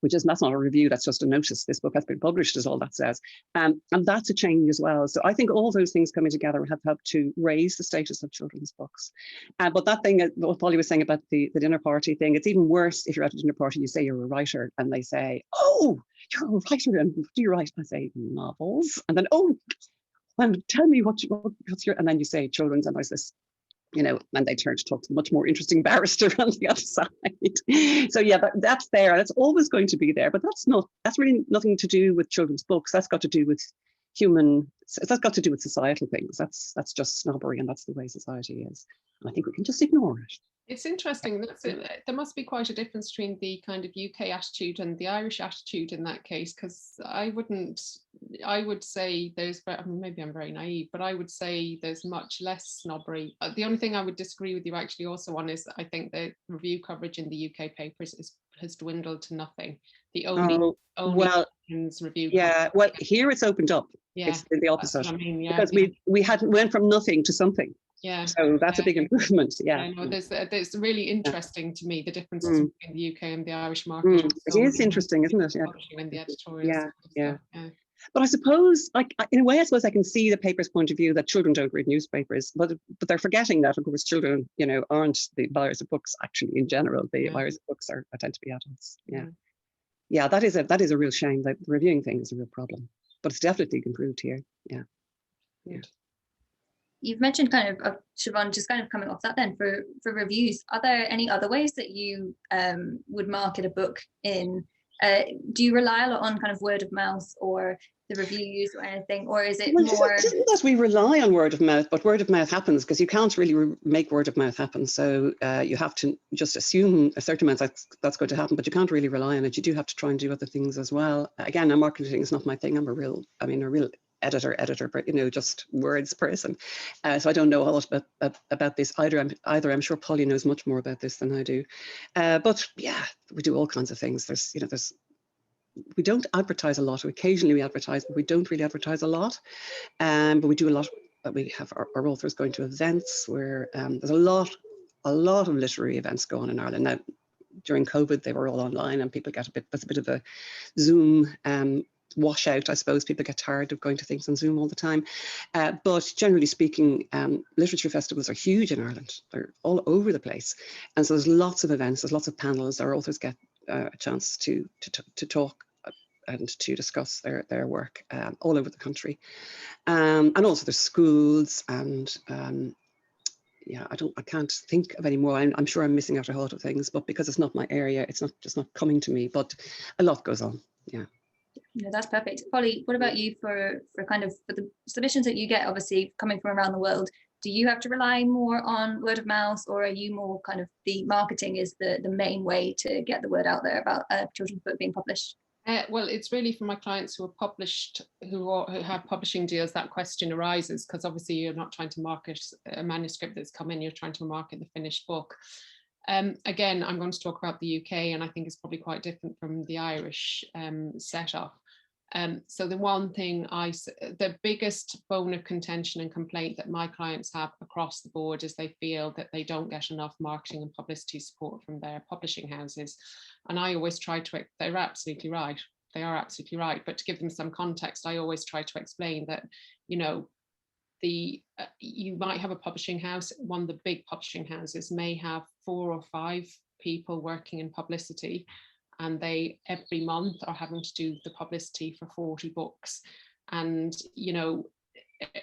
Speaker 2: that's not a review, that's just a notice. This book has been published, is all that says. And that's a change as well. So I think all those things coming together have helped to raise the status of children's books. But that thing, what Polly was saying about the dinner party thing, it's even worse if you're at a dinner party, you say you're a writer, and they say, "Oh, you're a writer, and what do you write?" I say, "Novels." And then, "Oh, well, tell me what's your," and then you say children's, and there's this, and they turn to talk to the much more interesting barrister on the other side. So yeah, that's there. That's always going to be there, but that's really nothing to do with children's books. That's got to do with that's got to do with societal things. That's just snobbery, and that's the way society is. And I think we can just ignore it.
Speaker 3: It's interesting. There must be quite a difference between the kind of UK attitude and the Irish attitude in that case, because I would say there's, maybe I'm very naive, but I would say there's much less snobbery. The only thing I would disagree with you actually also on is I think the review coverage in the UK papers has dwindled to nothing. The only review.
Speaker 2: Yeah, well, here it's opened up. Yeah, it's the opposite.
Speaker 3: I mean, yeah,
Speaker 2: because we went from nothing to something.
Speaker 3: Yeah.
Speaker 2: So that's a big improvement. Yeah.
Speaker 3: No, there's really interesting to me, the differences between the UK and the Irish market.
Speaker 2: It is interesting, isn't it? Yeah.
Speaker 3: And the editorials.
Speaker 2: Yeah. But I suppose, in a way, I suppose I can see the paper's point of view that children don't read newspapers, but they're forgetting that, of course, children, aren't the buyers of books. Actually, in general, the buyers of books tend to be adults. Yeah. Yeah, that is a real shame. That the reviewing thing is a real problem, but it's definitely improved here. Yeah.
Speaker 1: You've mentioned kind of, Siobhán, just kind of coming off that then, for reviews, are there any other ways that you would market a book in? Do you rely a lot on kind of word of mouth or the reviews or anything, or is it more?
Speaker 2: It isn't that we rely on word of mouth, but word of mouth happens because you can't really make word of mouth happen. So you have to just assume a certain amount that's going to happen, but you can't really rely on it. You do have to try and do other things as well. Again, marketing is not my thing. I'm a real editor, but just words person. So I don't know a lot about this either. I'm sure Polly knows much more about this than I do. But yeah, we do all kinds of things. We don't advertise a lot. Occasionally we advertise, but we don't really advertise a lot. But we do a lot. We have our authors going to events where there's a lot of literary events going on in Ireland now. During COVID, they were all online, and people get that's a bit of a Zoom washout, I suppose. People get tired of going to things on Zoom all the time. But generally speaking, literature festivals are huge in Ireland. They're all over the place. And so there's lots of events, there's lots of panels. Our authors get a chance to talk and to discuss their work all over the country. And also there's schools and I can't think of any more. I'm sure I'm missing out a lot of things, but because it's not my area, it's just not coming to me, but a lot goes on. Yeah.
Speaker 1: No, that's perfect. Polly, what about you for the submissions that you get, obviously coming from around the world? Do you have to rely more on word of mouth, or are you more kind of the marketing is the main way to get the word out there about a children's book being published?
Speaker 3: Well, it's really for my clients who are published, who have publishing deals, that question arises, because obviously you're not trying to market a manuscript that's come in, you're trying to market the finished book. Again, I'm going to talk about the UK, and I think it's probably quite different from the Irish setup. So the one thing the biggest bone of contention and complaint that my clients have across the board is they feel that they don't get enough marketing and publicity support from their publishing houses. And I always try to, they're absolutely right. They are absolutely right. But to give them some context, I always try to explain that, you might have a publishing house. One of the big publishing houses may have 4 or 5 people working in publicity, and they every month are having to do the publicity for 40 books. And, you know,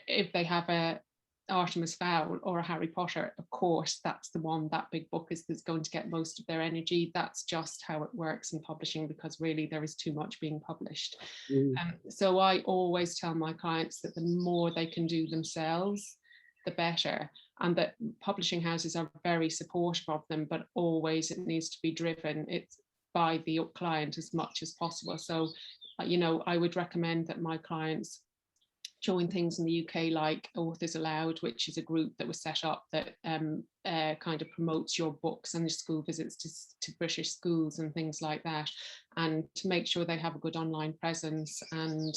Speaker 3: if they have a Artemis Fowl or a Harry Potter, of course, that's the one, that big book is that's going to get most of their energy. That's just how it works in publishing, because really there is too much being published. So I always tell my clients that the more they can do themselves, the better, and that publishing houses are very supportive of them, but always it needs to be driven by the client as much as possible. So, you know, I would recommend that my clients join things in the UK like Authors Aloud, which is a group that was set up that kind of promotes your books and your school visits to British schools and things like that, and to make sure they have a good online presence, and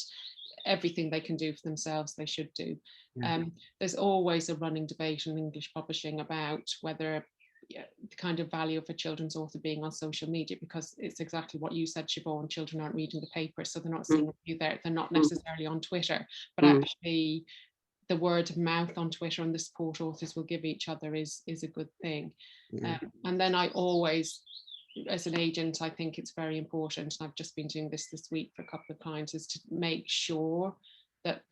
Speaker 3: everything they can do for themselves they should do. There's always a running debate in English publishing about whether the kind of value of a children's author being on social media, because it's exactly what you said, Siobhán. Children aren't reading the paper, so they're not seeing you there. They're not necessarily on Twitter, but actually the word of mouth on Twitter and the support authors will give each other is a good thing. And then I always, as an agent, I think it's very important, and I've just been doing this week for a couple of clients, is to make sure that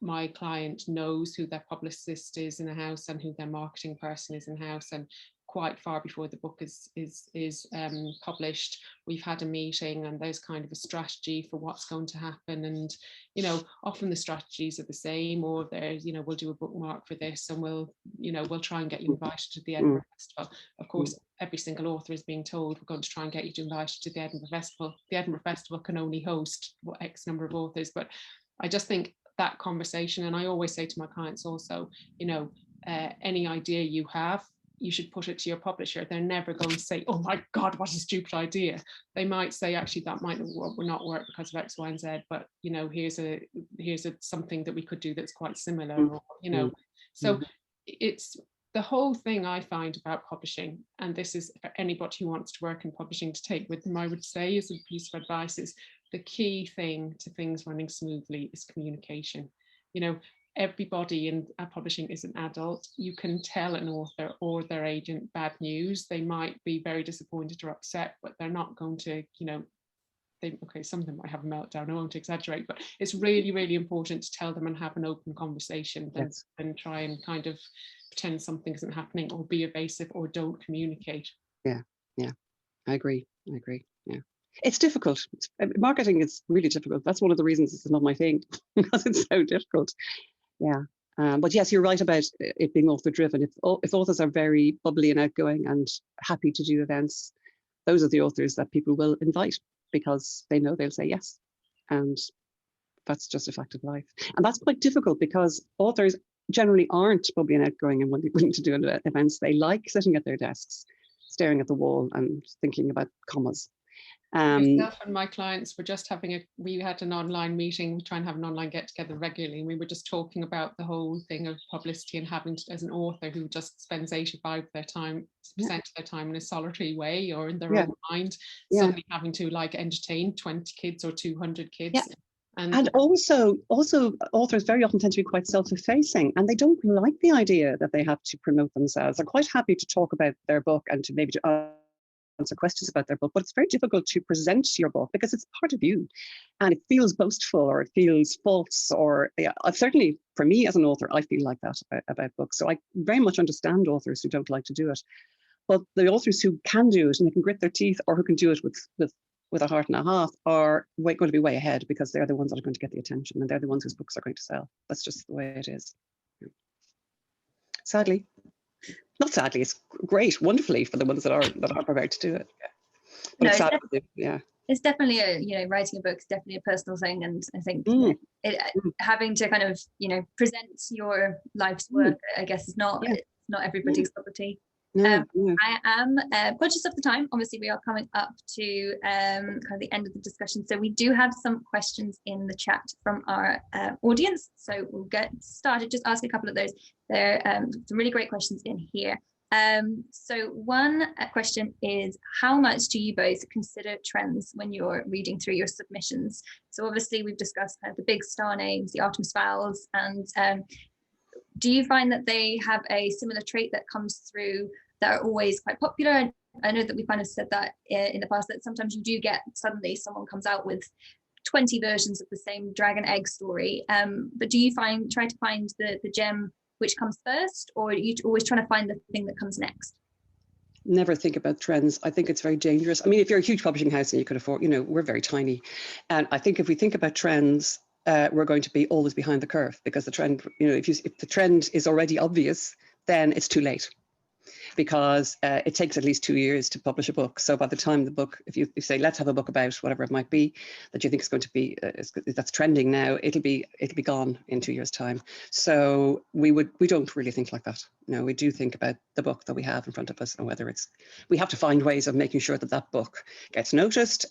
Speaker 3: my client knows who their publicist is in a house and who their marketing person is in house, and quite far before the book is published, we've had a meeting and there's kind of a strategy for what's going to happen. And, you know, often the strategies are the same, or there's, you know, we'll do a bookmark for this, and we'll try and get you invited to the Edinburgh Festival. Of course, every single author is being told, we're going to try and get you invited to the Edinburgh Festival. The Edinburgh Festival can only host X number of authors, but I just think that conversation, and I always say to my clients also, you know, any idea you have, you should put it to your publisher. They're never going to say, oh my God, what a stupid idea. They might say, actually, that might not work because of X, Y, and Z, but, you know, here's something that we could do that's quite similar, or, you know. So it's the whole thing I find about publishing, and this is for anybody who wants to work in publishing to take with them, I would say, as a piece of advice, is the key thing to things running smoothly is communication. You know, everybody in publishing is an adult. You can tell an author or their agent bad news. They might be very disappointed or upset, but they're not going to, you know, some of them might have a meltdown, I won't exaggerate, but it's really, really important to tell them and have an open conversation and try and kind of pretend something isn't happening, or be evasive, or don't communicate.
Speaker 2: Yeah, I agree. Yeah. It's difficult. Marketing is really difficult. That's one of the reasons this is not my thing, because it's so difficult. Yeah. But yes, you're right about it being author driven. If authors are very bubbly and outgoing and happy to do events, those are the authors that people will invite, because they know they'll say yes. And that's just a fact of life. And that's quite difficult, because authors generally aren't bubbly and outgoing and willing to do events. They like sitting at their desks, staring at the wall and thinking about commas.
Speaker 3: Myself and my clients were just we had an online meeting. We try and have an online get together regularly, and we were just talking about the whole thing of publicity, and having to, as an author who just spends 85% of their time in a solitary way or in their own mind, suddenly having to like entertain 20 kids or 200 kids. And
Speaker 2: also authors very often tend to be quite self-effacing, and they don't like the idea that they have to promote themselves. They're quite happy to talk about their book and to maybe answer questions about their book, but it's very difficult to present your book because it's part of you, and it feels boastful, or it feels false, or certainly for me as an author, I feel like that about books. So I very much understand authors who don't like to do it, but the authors who can do it and they can grit their teeth, or who can do it with a heart and a half, are going to be way ahead, because they're the ones that are going to get the attention, and they're the ones whose books are going to sell. That's just the way it is. Sadly. Not sadly, it's great, wonderfully, for the ones that are prepared to do it. But
Speaker 1: No,
Speaker 2: it's sad,
Speaker 1: it's definitely writing a book is definitely a personal thing, and I think having to kind of present your life's work, I guess, is not everybody's cup of tea. I am conscious of the time. Obviously, we are coming up to kind of the end of the discussion, so we do have some questions in the chat from our audience, so we'll get started. Just ask a couple of those. There are some really great questions in here. So one question is, how much do you both consider trends when you're reading through your submissions? So obviously we've discussed kind of the big star names, the Artemis Fowls, and do you find that they have a similar trait that comes through that are always quite popular? I know that we kind of said that in the past, that sometimes you do get suddenly someone comes out with 20 versions of the same dragon egg story. But do you try to find the gem which comes first, or are you always trying to find the thing that comes next?
Speaker 2: Never think about trends. I think it's very dangerous. I mean, if you're a huge publishing house and you could afford, we're very tiny. And I think if we think about trends, we're going to be always behind the curve, because the trend, if the trend is already obvious, then it's too late, because it takes at least 2 years to publish a book. So by the time the book, if you say, let's have a book about whatever it might be that you think is going to be, that's trending now, it'll be gone in 2 years' time. So we don't really think like that. No, we do think about the book that we have in front of us, and whether we have to find ways of making sure that that book gets noticed,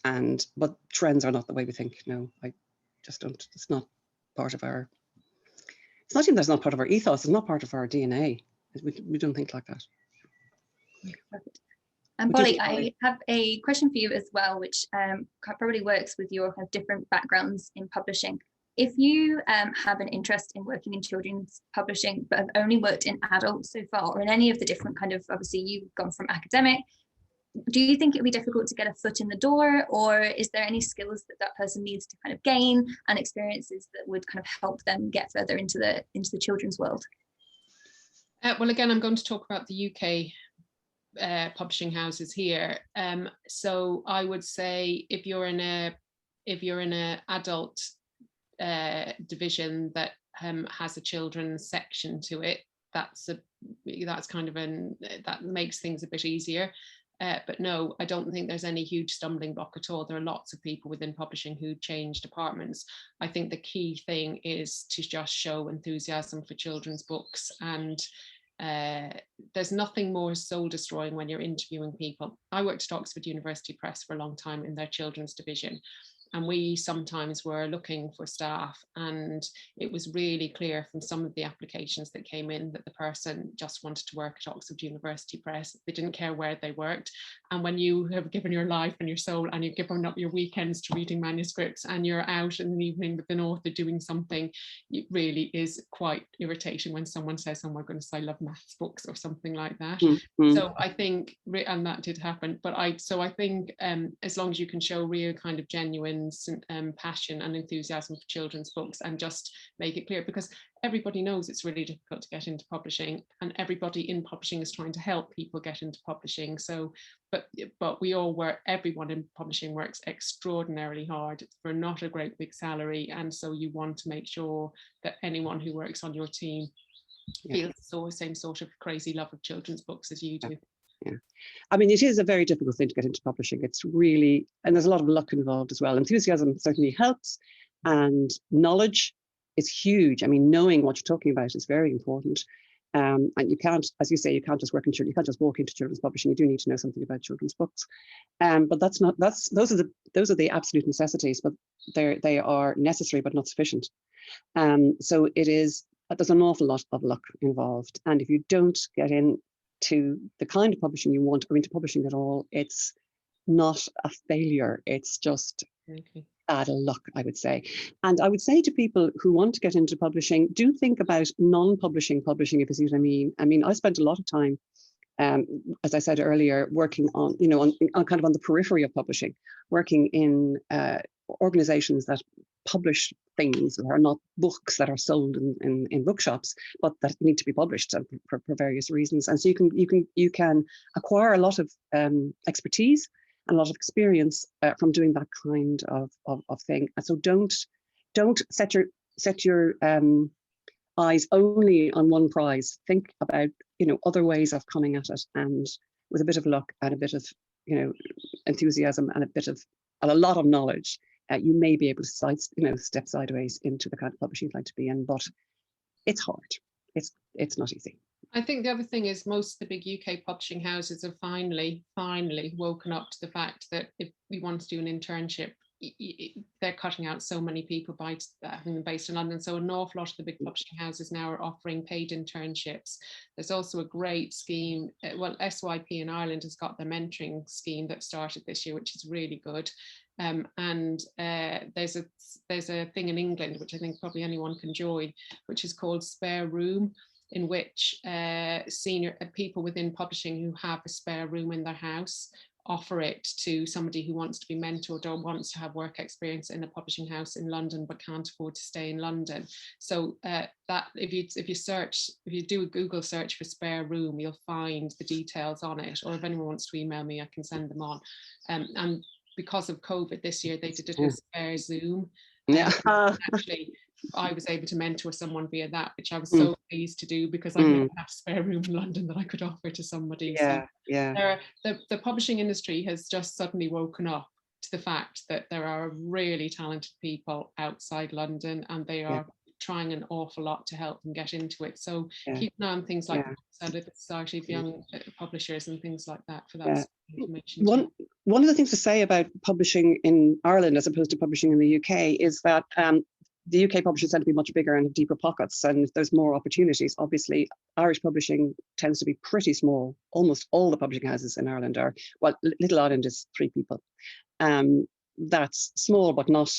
Speaker 2: but trends are not the way we think. No, I just don't. It's not part of our, it's not even that's not part of our ethos, it's not part of our DNA. We don't think like that.
Speaker 1: Perfect. And Polly, I have a question for you as well, which probably works with your kind of different backgrounds in publishing. If you have an interest in working in children's publishing, but have only worked in adult so far, or in any of the different kind of, obviously you've gone from academic, do you think it would be difficult to get a foot in the door, or is there any skills that person needs to kind of gain, and experiences that would kind of help them get further into the children's world?
Speaker 3: Well, again, I'm going to talk about the UK publishing houses here. So I would say if you're in a adult division that has a children's section to it, that makes things a bit easier. But no, I don't think there's any huge stumbling block at all. There are lots of people within publishing who change departments. I think the key thing is to just show enthusiasm for children's books, and there's nothing more soul destroying when you're interviewing people. I worked at Oxford University Press for a long time in their children's division, and we sometimes were looking for staff, and it was really clear from some of the applications that came in that the person just wanted to work at Oxford University Press. They didn't care where they worked. And when you have given your life and your soul, and you've given up your weekends to reading manuscripts, and you're out in the evening with an author doing something, it really is quite irritating when someone says, oh my goodness, I love maths books or something like that. Mm-hmm. So I think, and that did happen, but I think as long as you can show real kind of genuine passion and enthusiasm for children's books, and just make it clear, because everybody knows it's really difficult to get into publishing, and everybody in publishing is trying to help people get into publishing. So but we all work, everyone in publishing works extraordinarily hard for not a great big salary, and so you want to make sure that anyone who works on your team feels the same sort of crazy love of children's books as you do.
Speaker 2: Yeah, I mean, it is a very difficult thing to get into publishing. It's really, and there's a lot of luck involved as well. Enthusiasm certainly helps, and knowledge is huge. I mean, knowing what you're talking about is very important. And you can't, as you say, you can't just work in children. You can't just walk into children's publishing. You do need to know something about children's books. But those are the absolute necessities. But they are necessary but not sufficient. So there's an awful lot of luck involved. And if you don't get in to the kind of publishing you want, or into publishing at all, it's not a failure. It's just bad luck, I would say. And I would say to people who want to get into publishing, do think about non-publishing publishing, if you see what I mean. I mean, I spent a lot of time, as I said earlier, working on, on kind of on the periphery of publishing, working in organizations that publish things that are not books that are sold in bookshops, but that need to be published for various reasons. And so you can acquire a lot of expertise and a lot of experience from doing that kind of thing. And so don't set your eyes only on one prize. Think about other ways of coming at it, and with a bit of luck and a bit of enthusiasm and a lot of knowledge, you may be able to step sideways into the kind of publishing you'd like to be in. But it's hard. It's not easy.
Speaker 3: I think the other thing is most of the big UK publishing houses have finally woken up to the fact that if we want to do an internship, they're cutting out so many people by having them based in London. So an awful lot of the big publishing houses now are offering paid internships. There's also a great scheme. Well, SYP in Ireland has got their mentoring scheme that started this year, which is really good. And there's a thing in England, which I think probably anyone can join, which is called Spare Room. in which senior people within publishing who have a spare room in their house offer it to somebody who wants to be mentored or wants to have work experience in a publishing house in London but can't afford to stay in London. So that if you do a Google search for spare room, you'll find the details on it, or if anyone wants to email me, I can send them on. And because of COVID this year, they did a spare Zoom. Actually, I was able to mentor someone via that, which I was so pleased to do, because I didn't have a spare room in London that I could offer to somebody. The publishing industry has just suddenly woken up to the fact that there are really talented people outside London, and they are trying an awful lot to help them get into it. So keep an eye on things like the Society of Young Publishers and things like that for that information.
Speaker 2: One of the things to say about publishing in Ireland as opposed to publishing in the UK is that the UK publishers tend to be much bigger and have deeper pockets, and there's more opportunities. Obviously, Irish publishing tends to be pretty small. Almost all the publishing houses in Ireland are, well, Little Island is 3 people. That's small, but not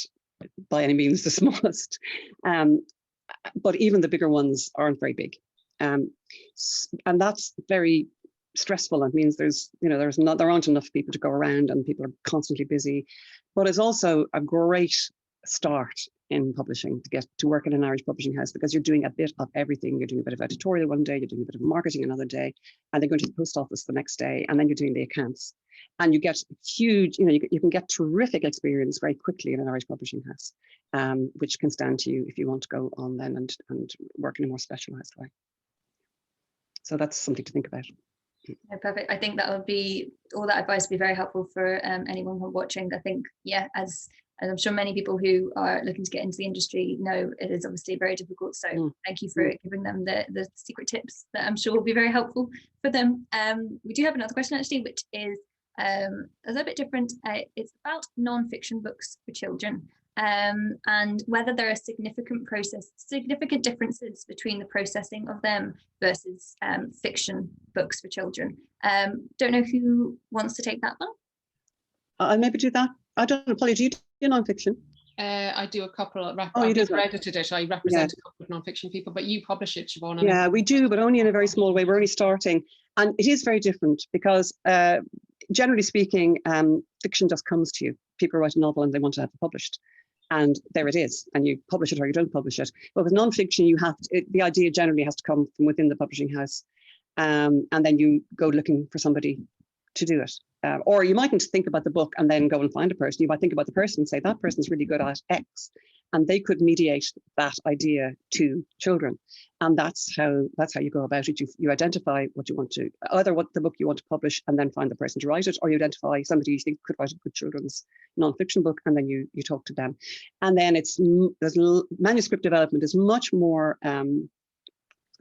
Speaker 2: by any means the smallest. But even the bigger ones aren't very big. And that's very stressful. It means there aren't enough people to go around, and people are constantly busy. But it's also a great start in publishing to get to work in an Irish publishing house, because you're doing a bit of everything. You're doing a bit of editorial one day, you're doing a bit of marketing another day, and then going to the post office the next day, and then you're doing the accounts. And you get huge, you can get terrific experience very quickly in an Irish publishing house, which can stand to you if you want to go on then and work in a more specialised way. So that's something to think about.
Speaker 1: Perfect. I think that would be, all that advice would be very helpful for anyone who watching. I think, as I'm sure many people who are looking to get into the industry know, it is obviously very difficult. So thank you for giving them the secret tips that I'm sure will be very helpful for them. We do have another question actually, which is a little bit different. It's about non-fiction books for children, and whether there are significant differences between the processing of them versus fiction books for children. Don't know who wants to take that one.
Speaker 2: I'll maybe do that. I don't know, Polly, do you do non-fiction?
Speaker 3: I do a couple of,
Speaker 2: I've
Speaker 3: edited it. I represent a couple of non-fiction people, but you publish it, Siobhán.
Speaker 2: Yeah, we do, but only in a very small way. We're only starting. And it is very different because generally speaking, fiction just comes to you. People write a novel and they want to have it published. And there it is. And you publish it or you don't publish it. But with non-fiction, the idea generally has to come from within the publishing house. And then you go looking for somebody to do it. Or you mightn't think about the book and then go and find a person. You might think about the person and say, that person's really good at X. And they could mediate that idea to children. And that's how you go about it. You identify what you want to, either what the book you want to publish and then find the person to write it, or you identify somebody you think could write a good children's non-fiction book, and then you talk to them. And then manuscript development is much more, I'm going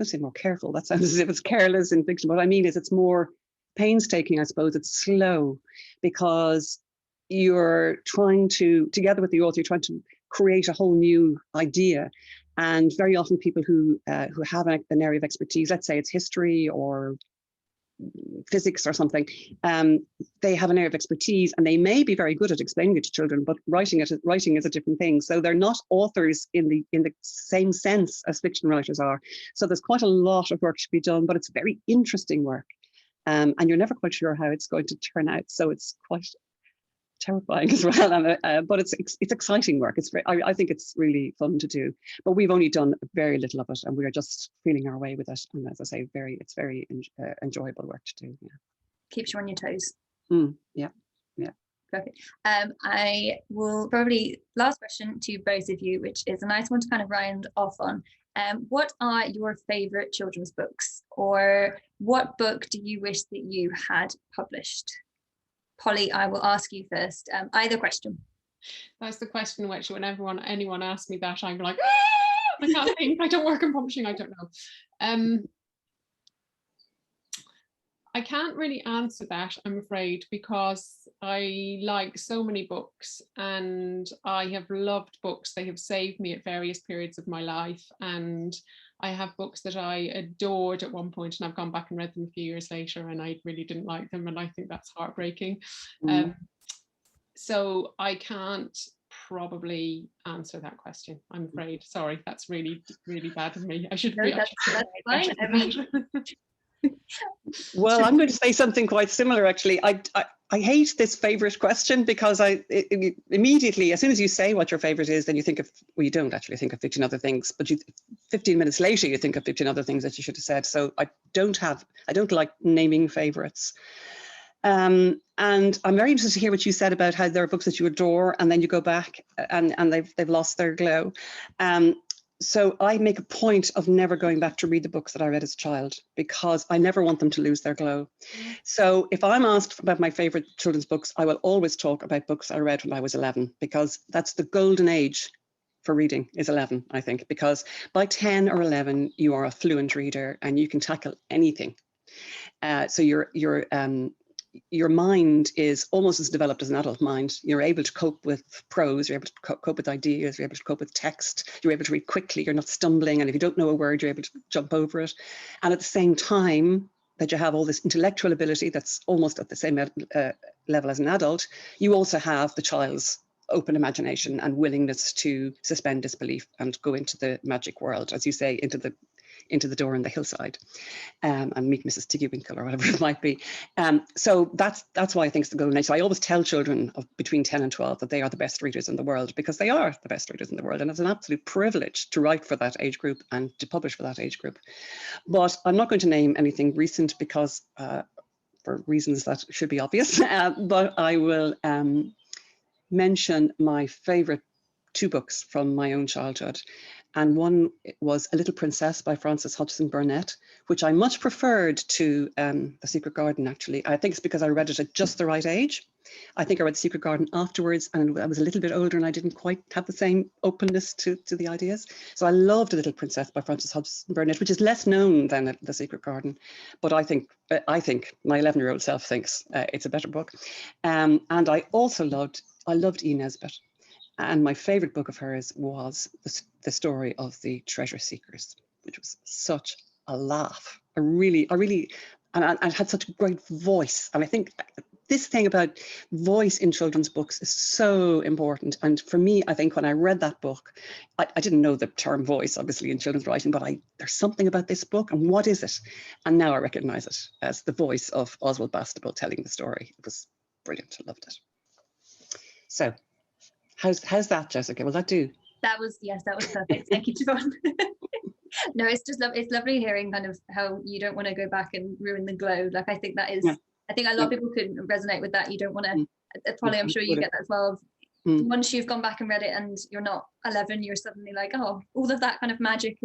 Speaker 2: to say more careful. That sounds as if it's careless in fiction. What I mean is it's more painstaking, I suppose. It's slow because you're trying to, together with the author, you're trying to create a whole new idea. And very often people who have an area of expertise, let's say it's history or physics or something, they have an area of expertise and they may be very good at explaining it to children, but writing is a different thing. So they're not authors in the same sense as fiction writers are. So there's quite a lot of work to be done, but it's very interesting work. And you're never quite sure how it's going to turn out. So it's quite terrifying as well. But it's exciting work. I think it's really fun to do. But we've only done very little of it, and we're just feeling our way with it. And as I say, it's very enjoyable work to do. Yeah.
Speaker 1: Keeps you on your toes.
Speaker 2: Yeah.
Speaker 1: Perfect. I will probably, last question to both of you, which is a nice one to kind of round off on. What are your favourite children's books, or what book do you wish that you had published? Polly, I will ask you first. Either question.
Speaker 3: That's the question which whenever anyone asks me that, I'm like, I can't think. I don't work in publishing. I don't know. I can't really answer that, I'm afraid, because I like so many books and I have loved books. They have saved me at various periods of my life, and I have books that I adored at one point and I've gone back and read them a few years later and I really didn't like them, and I think that's heartbreaking. So I can't probably answer that question, I'm afraid. Sorry, that's really, really bad of me. I should
Speaker 1: No,
Speaker 3: be.
Speaker 1: that's fine. I mean,
Speaker 2: Well, I'm going to say something quite similar, actually. I hate this favorite question because immediately, as soon as you say what your favorite is, then you think of, well, you don't actually think of 15 other things, but 15 minutes later, you think of 15 other things that you should have said. So I don't like naming favorites. And I'm very interested to hear what you said about how there are books that you adore and then you go back and they've lost their glow. So I make a point of never going back to read the books that I read as a child because I never want them to lose their glow. So if I'm asked about my favorite children's books, I will always talk about books I read when I was 11 because that's the golden age for reading is 11, I think, because by 10 or 11, you are a fluent reader and you can tackle anything. So your mind is almost as developed as an adult mind. You're able to cope with prose, you're able to cope with ideas, you're able to cope with text, you're able to read quickly, you're not stumbling, and if you don't know a word, you're able to jump over it. And at the same time that you have all this intellectual ability that's almost at the same level as an adult, you also have the child's open imagination and willingness to suspend disbelief and go into the magic world, as you say, into the door on the hillside and meet Mrs. Tiggywinkle or whatever it might be. So that's why I think it's the golden age. So I always tell children of between 10 and 12 that they are the best readers in the world because they are the best readers in the world. And it's an absolute privilege to write for that age group and to publish for that age group. But I'm not going to name anything recent because for reasons that should be obvious, but I will mention my favorite two books from my own childhood. And one was A Little Princess by Frances Hodgson Burnett, which I much preferred to The Secret Garden, actually. I think it's because I read it at just the right age. I think I read The Secret Garden afterwards and I was a little bit older and I didn't quite have the same openness to the ideas. So I loved A Little Princess by Frances Hodgson Burnett, which is less known than The Secret Garden. But I think my 11-year-old self thinks it's a better book. And I also loved E. Nesbit. And my favorite book of hers was the story of the Treasure Seekers, which was such a laugh. And I had such a great voice. And I think this thing about voice in children's books is so important. And for me, I think when I read that book, I didn't know the term voice, obviously, in children's writing, but there's something about this book. And what is it? And now I recognize it as the voice of Oswald Bastable telling the story. It was brilliant. I loved it. So how's that, Jessica? Will that do?
Speaker 1: that was perfect. Thank you, Siobhán. No, it's just it's lovely hearing kind of how you don't want to go back and ruin the glow. Like I think that is, I think a lot of people could resonate with that. You don't want to, Polly, I'm sure you get that as well. Once you've gone back and read it and you're not 11, you're suddenly like, oh, all of that kind of magic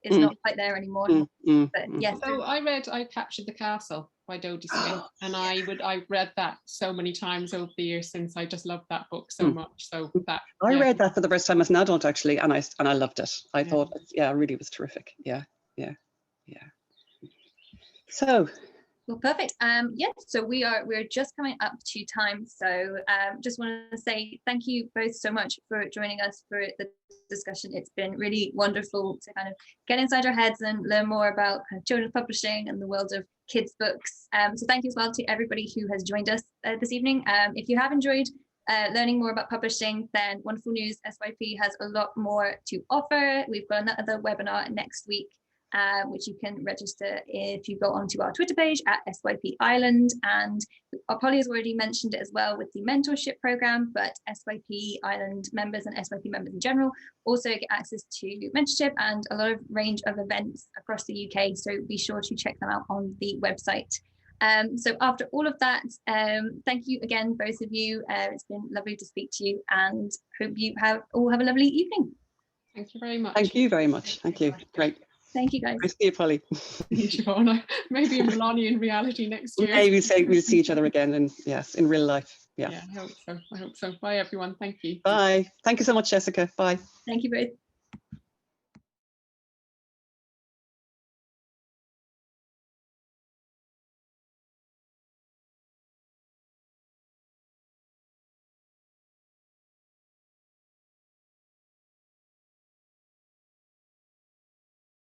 Speaker 1: is not quite there anymore. But yes.
Speaker 3: So I Captured the Castle by Dodie Smith, and I read that so many times over the years since. I just loved that book so much. So that
Speaker 2: I read that for the first time as an adult, actually, and I loved it. I thought, it really was terrific. Yeah. So.
Speaker 1: Well, perfect. Yes, so we're just coming up to time. So just want to say thank you both so much for joining us for the discussion. It's been really wonderful to kind of get inside our heads and learn more about kind of children's publishing and the world of kids books. So thank you as well to everybody who has joined us this evening. If you have enjoyed learning more about publishing, then wonderful news, SYP has a lot more to offer. We've got another webinar next week, which you can register if you go onto our Twitter page at SYP Ireland. And Polly has already mentioned it as well with the mentorship program, but SYP Ireland members and SYP members in general also get access to mentorship and a lot of range of events across the UK. So be sure to check them out on the website. So after all of that, thank you again, both of you. It's been lovely to speak to you and hope you all have a lovely evening.
Speaker 3: Thank you very much.
Speaker 2: Thank you very much. Thank you. Great.
Speaker 1: Thank you, guys.
Speaker 2: Nice to see you, Polly.
Speaker 3: Siobhán, maybe in Melania in reality next year.
Speaker 2: Maybe we'll see each other again, and yes, in real life. Yeah.
Speaker 3: I hope so. Bye, everyone. Thank you.
Speaker 2: Bye. Thank you so much, Jessica. Bye.
Speaker 1: Thank you both.